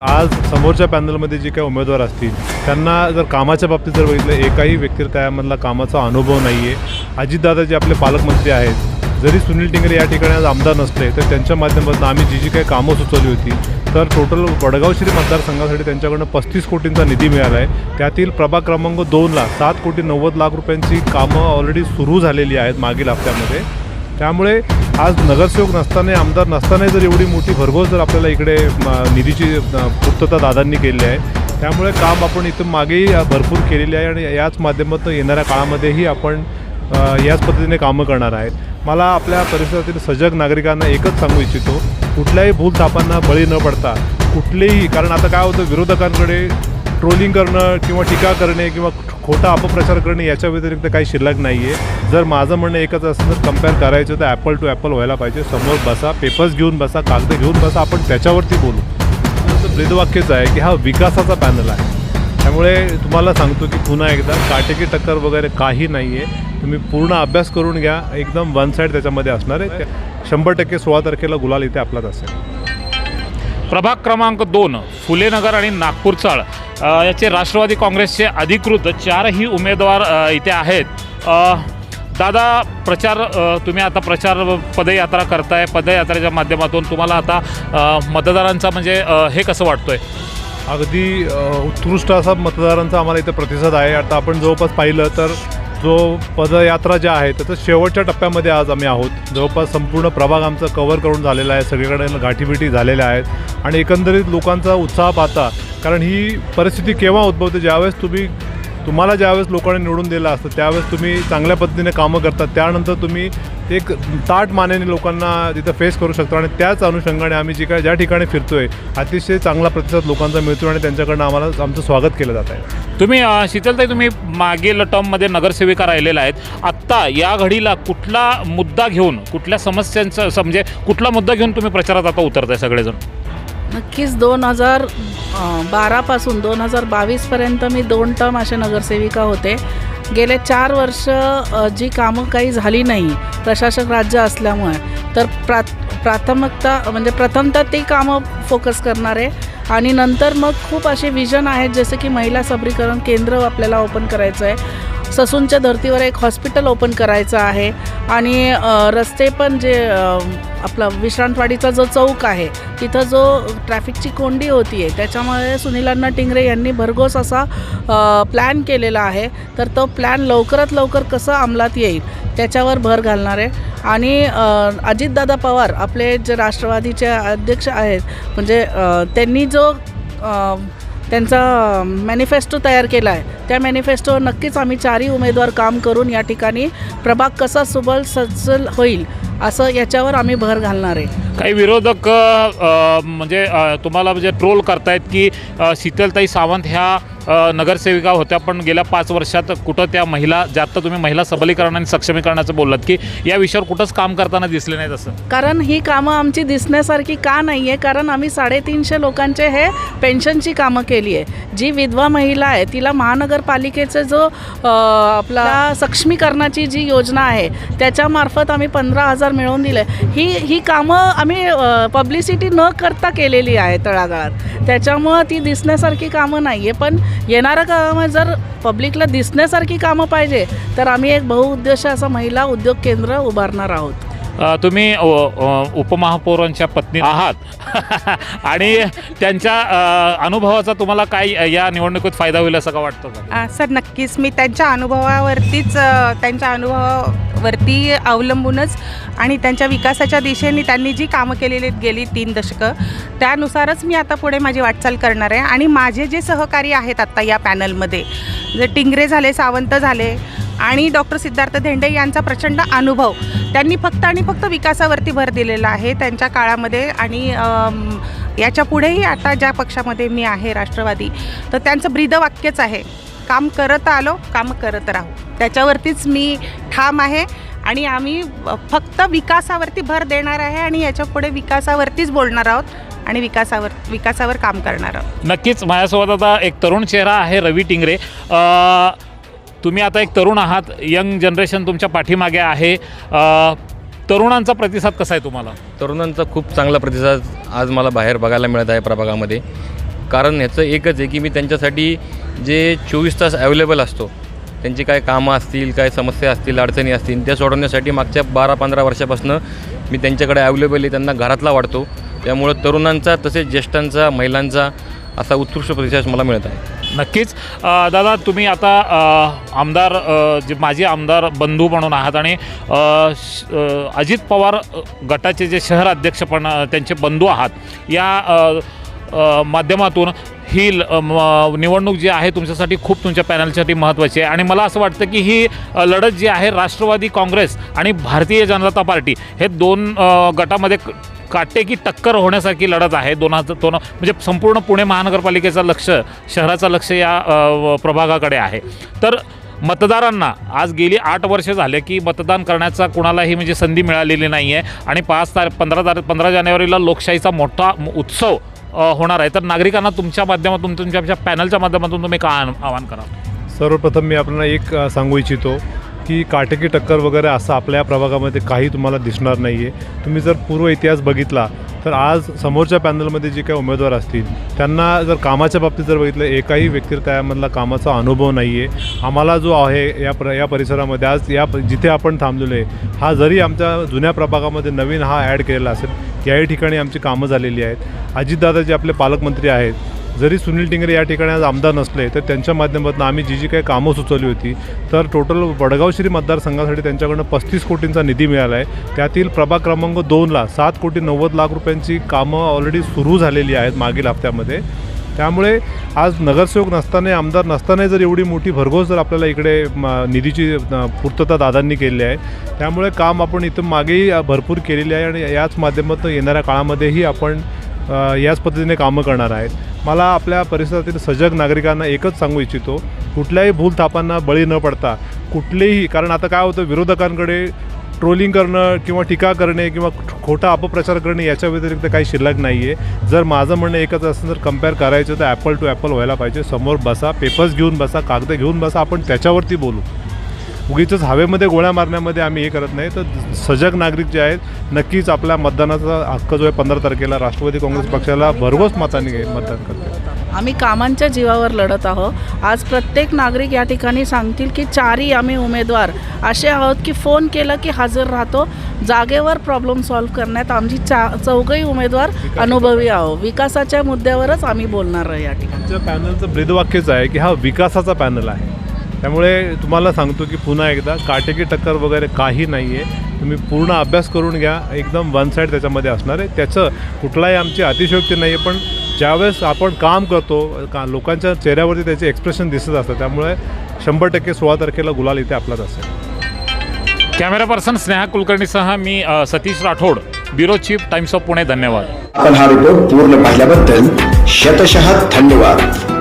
आज समोरच्या पॅनलमध्ये जे काही उमेदवार असतील त्यांना जर कामाच्या बाबतीत जर बघितलं, एकाही व्यक्तीला त्यामधला कामाचा अनुभव नाही आहे. अजितदादा जे आपले पालकमंत्री आहेत, जरी सुनील टिंगरे या ठिकाणी आज आमदार नसले तर त्यांच्या माध्यमातून आम्ही जी काही कामं सुचवली होती, तर टोटल वडगाव श्री मतदारसंघासाठी त्यांच्याकडून 35 कोटींचा निधी मिळाला आहे. त्यातील प्रभाग क्रमांक 2ला 7,90,00,000 रुपयांची कामं ऑलरेडी सुरू झालेली आहेत मागील हप्त्यामध्ये. त्यामुळे आज नगरसेवक नसताना, आमदार नसताना जर एवढी मोठी भरघोस जर आपल्याला इकडे निधीची पूर्तता दादांनी केली आहे, त्यामुळे काम आपण इथून मागेही भरपूर केलेली आहे आणि याच माध्यमातून येणाऱ्या काळामध्येही आपण याच पद्धतीने कामं करणार आहेत. मला आपल्या परिसरातील सजग नागरिकांना एकच सांगू इच्छितो, कुठल्याही भूलथापांना बळी न पडता कुठलेही, कारण आता काय होतं, विरोधकांकडे ट्रोलिंग करणं किंवा टीका करणे किंवा खोटा अपप्रचार करणे याच्या व्यतिरिक्त काही शिल्लक नाही आहे. जर माझं म्हणणं एकच असं जर कंपेअर करायचं तर ॲपल टू ॲपल व्हायला पाहिजे. समोर बसा, पेपर्स घेऊन बसा, कागद घेऊन बसा, आपण त्याच्यावरती बोलू. तर ब्रीदवाक्यच आहे की हा विकासाचा पॅनल आहे. त्यामुळे तुम्हाला सांगतो की पुन्हा एकदा काटेकी टक्कर वगैरे काही नाही आहे. तुम्ही पूर्ण अभ्यास करून घ्या, एकदम वन साईड त्याच्यामध्ये असणार आहे. 100% 16 तारखेला गुलाल इथे आपलाच असेल. प्रभाग क्रमांक 2 फुलेनगर आणि नागपूर चाळ याचे राष्ट्रवादी काँग्रेसचे अधिकृत 4ही उमेदवार इथे आहेत. दादा, तुम्ही आता प्रचार पदयात्रा करताय, पदयात्रेच्या माध्यमातून तुम्हाला आता मतदारांचा म्हणजे हे कसं वाटतोय? अगदी उत्कृष्ट असा मतदारांचा आम्हाला इथं प्रतिसाद आहे. आता आपण जवळपास पाहिलं तर जो पदयात्रा ज्या आहेत त्याचं शेवटच्या टप्प्यामध्ये आज आम्ही आहोत. जवळपास संपूर्ण प्रभाग आमचा कव्हर करून झालेला आहे, सगळीकडे गाठीबिठी झालेल्या आहेत आणि एकंदरीत लोकांचा उत्साह पाहता, कारण ही परिस्थिती केव्हा उद्भवते, तुम्हाला ज्यावेळेस लोकांनी निवडून दिलं असतं त्यावेळेस तुम्ही चांगल्या पद्धतीने कामं करतात, त्यानंतर तुम्ही एक ताट मानेने लोकांना तिथं फेस करू शकतो आणि त्याच अनुषंगाने आम्ही ज्या ठिकाणी फिरतोय अतिशय चांगला प्रतिसाद लोकांचा मिळतो आणि त्यांच्याकडनं आम्हाला आमचं स्वागत केलं जात आहे. तुम्ही शीतलताई, तुम्ही मागील टर्ममध्ये नगरसेविका राहिलेला आहेत. आत्ता या घडीला कुठला मुद्दा घेऊन, कुठल्या समस्यांचं म्हणजे कुठला मुद्दा घेऊन तुम्ही प्रचारात आता उतरताय सगळेजण? नक्कीच 2012 पासून 2022पर्यंत मी 2 टर्म असे नगरसेविका होते. गेले 4 वर्ष जी कामं काही झाली नाही प्रशासक राज्य असल्यामुळे, तर प्रथमतः ती कामं फोकस करणारे आणि नंतर मग खूप असे विजन आहेत, जसे की महिला सबलीकरण केंद्र आपल्याला ओपन करायचं आहे, ससूनच्या धर्तीवर एक हॉस्पिटल ओपन करायचं आहे आणि रस्ते पण जे आपला विश्रांतवाडीचा जो चौक आहे तिथं जो ट्रॅफिकची कोंडी होती आहे त्याच्यामुळे सुनीलांना टिंगरे यांनी भरघोस असा प्लॅन केलेला आहे. तर तो प्लॅन लवकरात लवकर कसं अंमलात येईल त्याच्यावर भर घालणार आहे. आणि अजितदादा पवार आपले जे राष्ट्रवादीचे अध्यक्ष आहेत, म्हणजे त्यांनी जो त्यांचा मॅनिफेस्टो तयार केला आहे, त्या मॅनिफेस्टोवर नक्कीच आम्ही 4ही उमेदवार काम करून या ठिकाणी प्रभाग कसा सुबल सज्जल होईल असं याच्यावर आम्ही भर घालणार आहे. काही विरोधक म्हणजे तुम्हाला म्हणजे ट्रोल करतायत की शीतलताई सावंत ह्या नगरसेविका होत्या, पण गेल्या 5 वर्षात कुठं त्या महिला, जास्त तुम्ही महिला सबलीकरण आणि सक्षमीकरणाचं बोललात की या विषयावर कुठंच काम करताना दिसले नाहीत असं. कारण ही कामं आमची दिसण्यासारखी का नाही आहे, कारण आम्ही 350 लोकांचे हे पेन्शनची कामं केली आहे. जी विधवा महिला आहे तिला महानगरपालिकेचं जो आपला सक्षमीकरणाची जी योजना आहे त्याच्यामार्फत आम्ही 15,000 मिळवून दिले. ही कामं आम्ही पब्लिसिटी न करता केलेली आहे तळागाळात, त्याच्यामुळं ती दिसण्यासारखी कामं नाही आहे. पण येणाऱ्या काळामध्ये जर पब्लिकला दिसण्यासारखी कामं पाहिजे तर आम्ही एक बहुउद्देशीय असं महिला उद्योग केंद्र उभारणार आहोत. तुम्ही उपमहापौरांच्या पत्नी आहात आणि त्यांच्या अनुभवाचा तुम्हाला काय या निवडणुकीत फायदा होईल असं का वाटतं का? सर, नक्कीच मी त्यांच्या अनुभवावरती अवलंबूनच आणि त्यांच्या विकासाच्या दिशेने त्यांनी जी कामं केलेली गेली 3 दशकं त्यानुसारच मी आता पुढे माझी वाटचाल करणार आहे. आणि माझे जे सहकारी आहेत आत्ता या पॅनलमध्ये, जे टिंगरे झाले, सावंत झाले आणि डॉक्टर सिद्धार्थ धेंडे यांचा प्रचंड अनुभव, त्यांनी फक्त आणि फक्त विकासावरती भर दिलेला आहे त्यांच्या काळामध्ये. आणि याच्या पुढेही आता ज्या पक्षामध्ये मी आहे राष्ट्रवादी, तर त्यांचं ब्रीदवाक्यच आहे, काम करत आलो, काम करत राहू. त्याच्यावरतीच मी ठाम आहे आणि आम्ही फक्त विकासावरती भर देणार आहे आणि याच्या पुढे विकासावरतीच बोलणार आहोत आणि विकासावर काम करणार आहोत. नक्कीच माझ्यासोबत आता एक तरुण चेहरा आहे, रवी टिंगरे. तुम्ही आता एक तरुण आहात, यंग जनरेशन तुमच्या पाठीमागे आहे. तरुणांचा प्रतिसाद कसा आहे तुम्हाला? तरुणांचा खूप चांगला प्रतिसाद आज मला बाहेर बघायला मिळत आहे प्रभागामध्ये. कारण ह्याचं एकच आहे की मी त्यांच्यासाठी जे 24 तास अवेलेबल असतो, त्यांची काय कामं असतील, काय समस्या असतील, अडचणी असतील, त्या सोडवण्यासाठी मागच्या 12-15 वर्षापासून मी त्यांच्याकडे अवेलेबल आहे, त्यांना घरातला वाटतो. त्यामुळं तरुणांचा तसेच ज्येष्ठांचा, महिलांचा असा उत्कृष्ट प्रतिसाद मला मिळत आहे. नक्कीच. दादा, तुम्ही आता आमदार जे माजी आमदार बंधू म्हणून आहात आणि अजित पवार गटाचे जे शहर अध्यक्ष पण त्यांचे बंधू आहात, या माध्यमातून ही निवडणूक जी आहे तुमच्यासाठी खूप तुमच्या पॅनलसाठी महत्त्वाची आहे. आणि मला असं वाटतं की ही लढत जी आहे राष्ट्रवादी काँग्रेस आणि भारतीय जनता पार्टी हे दोन गटामध्ये काटेकी टक्कर होण्यासारखी लढत आहे. म्हणजे संपूर्ण पुणे महानगरपालिकेचं लक्ष, शहराचं लक्ष या प्रभागाकडे आहे. तर मतदारांना आज गेली 8 वर्षे झाले की मतदान करण्याचा कुणालाही म्हणजे संधी मिळालेली नाही आहे. आणि 15 जानेवारीला लोकशाहीचा मोठा उत्सव होणार आहे. तर नागरिकांना तुमच्या माध्यमातून, तुमच्या पॅनलच्या माध्यमातून तुम्ही काय आवाहन कराल? सर्वप्रथम मी आपल्याला एक सांगू इच्छितो की काटेकी टक्कर वगैरे असं आपल्या प्रभागामध्ये काही तुम्हाला दिसणार नाही आहे. तुम्ही जर पूर्व इतिहास बघितला तर आज समोरच्या पॅनलमध्ये जे काही उमेदवार असतील त्यांना जर कामाच्या बाबतीत जर बघितलं, एकाही व्यक्तीला त्यामधला कामाचा अनुभव नाही आहे. आम्हाला जो आहे या परिसरामध्ये आज जिथे आपण थांबलेलो आहे, हा जरी आमच्या जुन्या प्रभागामध्ये नवीन हा ॲड केलेला असेल, याही ठिकाणी आमची कामं झालेली आहेत. अजितदादा जे आपले पालकमंत्री आहेत, जरी सुनील टिंगरे या ठिकाणी आज आमदार नसले तर त्यांच्या माध्यमातून आम्ही जी काही कामं सुचवली होती, तर टोटल वडगाव श्री मतदारसंघासाठी त्यांच्याकडनं 35 कोटींचा निधी मिळाला आहे. त्यातील प्रभाग क्रमांक 2ला 7,90,00,000 रुपयांची कामं ऑलरेडी सुरू झालेली आहेत मागील हप्त्यामध्ये. त्यामुळे आज नगरसेवक नसताना, आमदार नसताना जर एवढी मोठी भरघोस जर आपल्याला इकडे निधीची पूर्तता दादांनी केली आहे, त्यामुळे काम आपण इथं मागेही भरपूर केलेली आहे आणि याच माध्यमातून येणाऱ्या काळामध्येही आपण याच पद्धतीने कामं करणार आहेत. मला आपल्या परिसरातील सजग नागरिकांना एकच सांगू इच्छितो, कुठल्याही भूलथापांना बळी न पडता कुठलेही, कारण आता काय होतं, विरोधकांकडे ट्रोलिंग करणं किंवा टीका करणे किंवा खोटा अपप्रचार करणे याच्या व्यतिरिक्त काही शिल्लक नाही आहे. जर माझं म्हणणं एकच असं, जर कंपेअर करायचं तर ॲपल टू ॲपल व्हायला पाहिजे. समोर बसा, पेपर्स घेऊन बसा, कागद घेऊन बसा, आपण त्याच्यावरती बोलू. उगीचंच हवेमध्ये गोळ्या मारण्यामध्ये आम्ही हे करत नाही. तर सजग नागरिक जे आहेत नक्कीच आपल्या मतदानाचा हक्क जो आहे 15 तारखेला राष्ट्रवादी काँग्रेस पक्षाला भरघोस मतांनी मतदान करतात. आम्ही कामांच्या जीवावर लढत आहोत. आज प्रत्येक नागरिक या ठिकाणी सांगतील की 4ही आम्ही उमेदवार असे आहोत की फोन केलं की हजर राहतो. जागेवर प्रॉब्लेम सॉल्व्ह करण्यात आमची 4ही उमेदवार अनुभवी आहोत. विकासाच्या मुद्द्यावरच आमही बोलणार आहे या ठिकाणी. आमच्या पॅनलचं ब्रीदवाक्यच आहे की हा विकासाचा पॅनल आहे. त्यामुळे तुम्हाला सांगतो की पुन्हा एकदा काटेकी टक्कर वगैरे काही नाही आहे. तुम्ही पूर्ण अभ्यास करून घ्या. एकदम वन साईड त्याच्यामध्ये असणार आहे. त्याचं कुठलाही आमची अतिशयोक्ती नाही आहे, पण ज्यावेळेस आपण काम करतो लोकांच्या चेहऱ्यावरती त्याचे एक्सप्रेशन दिसत असतं. त्यामुळे 100% 16 तारखेला गुलाल इथे आपलाच असेल. कॅमेरा पर्सन स्नेहा कुलकर्णीसह मी Satish Rathod, bureau chief, Times of Pune. धन्यवाद. आपण हा रिपोर्ट पूर्ण पाहिल्याबद्दल शतशः धन्यवाद.